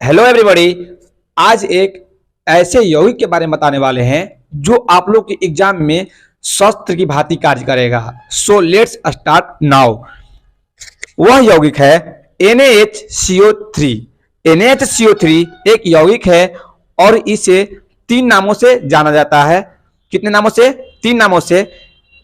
Hello everybody. आज एक ऐसे यौगिक के बारे में बताने वाले हैं जो आप लोग के एग्जाम में शस्त्र की भांति कार्य करेगा। So let's start now. वह यौगिक है NaHCO3। NaHCO3 एक यौगिक है और इसे 3 नामों से जाना जाता है। कितने नामों से? 3 नामों से।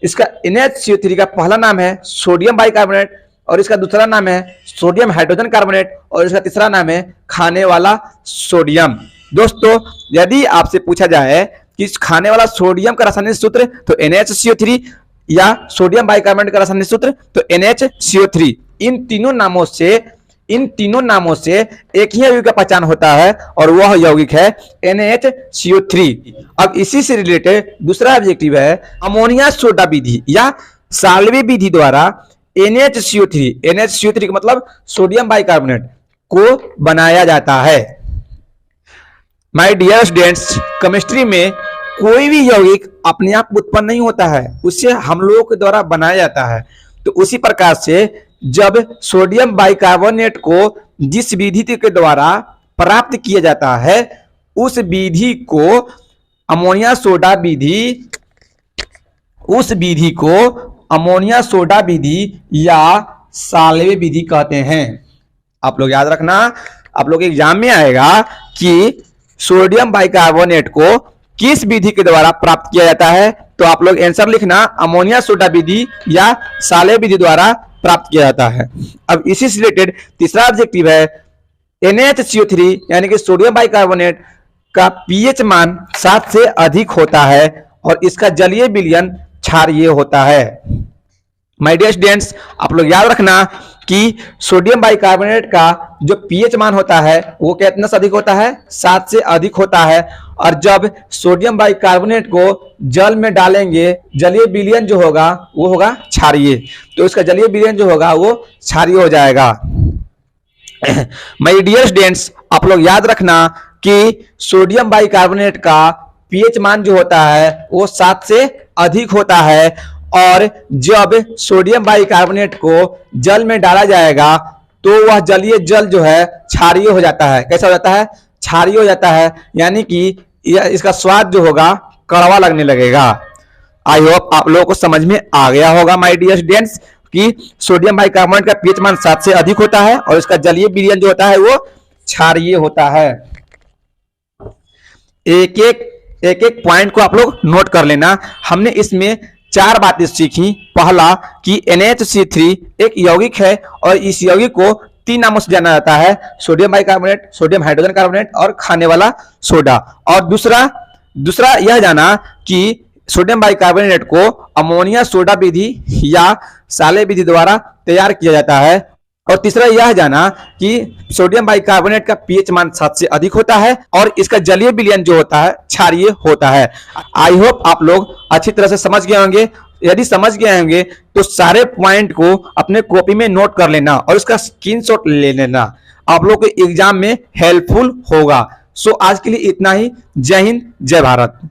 इसका NaHCO3 का पहला नाम है सोडियम बाइकार्बोनेट, और इसका दूसरा नाम है सोडियम हाइड्रोजन कार्बोनेट, और इसका तीसरा नाम है खाने वाला सोडियम। दोस्तों, यदि आपसे पूछा जाए कि खाने वाला सोडियम का रासायनिक सूत्र तो NaHCO3, या सोडियम बाइकार्बोनेट का रासायनिक सूत्र तो NaHCO3। इन तीनों नामों से एक ही यौगिक का पहचान होता है और वह यौगिक है NaHCO3। अब इसी से रिलेटेड दूसरा ऑब्जेक्टिव है अमोनिया सोडा विधि या साल्वे विधि द्वारा NaHCO3 का मतलब सोडियम बाइकार्बोनेट को बनाया जाता है। माय डियर स्टूडेंट्स, केमिस्ट्री में कोई भी यौगिक अपने आप उत्पन्न नहीं होता है, उसे हम लोगों के द्वारा बनाया जाता है। तो उसी प्रकार से जब सोडियम बाइकार्बोनेट को जिस विधि के द्वारा प्राप्त किया जाता है उस विधि को अमोनिया सोडा विधि, उस विधि को अमोनिया सोडा विधि या साल्वे विधि कहते हैं। आप लोग याद रखना, आप लोग एग्जाम में आएगा कि सोडियम बाइकार्बोनेट को किस विधि के द्वारा प्राप्त किया जाता है, तो आप लोग आंसर लिखना अमोनिया सोडा विधि या साल्वे विधि द्वारा प्राप्त किया जाता है। अब इसी से रिलेटेड तीसरा ऑब्जेक्टिव है NaHCO3 यानी कि सोडियम बाइकार्बोनेट का pH मान 7 से अधिक होता है और इसका जलीय विलयन क्षारीय होता है। माय डियर स्टूडेंट्स, आप लोग याद रखना कि सोडियम बाइकार्बोनेट का जो pH मान होता है वो कितना से अधिक होता है? 7 से अधिक होता है। और जब सोडियम बाइकार्बोनेट को जल में डालेंगे जलीय विलयन जो होगा वो होगा क्षारीय, तो इसका जलीय विलयन जो होगा वो क्षारीय हो जाएगा। माय डियर स्टूडेंट्स, आप लोग याद रखना कि सोडियम बाइकार्बोनेट का pH मान जो होता है वो 7 से अधिक होता है, और जब सोडियम बाइकार्बोनेट को जल में डाला जाएगा तो वह जलीय जल जो है क्षारीय हो जाता है। कैसा हो जाता है? क्षारीय हो जाता है, यानी कि इसका स्वाद जो होगा कड़वा लगने लगेगा। आई होप आप लोगों को समझ में आ गया होगा माय डियर स्टूडेंट्स कि सोडियम बाइकार्बोनेट का pH मान 7 से अधिक होता है और इसका जलीय विलयन जो होता है वो क्षारीय होता है। एक एक पॉइंट को आप लोग नोट कर लेना। हमने इसमें 4 बातें सीखी। पहला कि NaHCO3 एक यौगिक है और इस यौगिक को 3 नामों से जाना जाता है, sodium bicarbonate, sodium hydrogen carbonate और खाने वाला सोडा। और दूसरा यह जाना कि सोडियम बाइकार्बोनेट को अमोनिया सोडा विधि या साल्वे विधि द्वारा तैयार किया जाता है। और तीसरा यह जाना कि सोडियम बाइकार्बोनेट का pH मान 7 से अधिक होता है और इसका जलीय विलयन जो होता है क्षारीय होता है। आई होप आप लोग अच्छी तरह से समझ गए होंगे। यदि समझ गए होंगे तो सारे पॉइंट को अपने कॉपी में नोट कर लेना और इसका स्क्रीनशॉट ले लेना, आप लोग के एग्जाम में हेल्पफुल होगा। सो आज के लिए इतना ही। जय हिंद, जय भारत।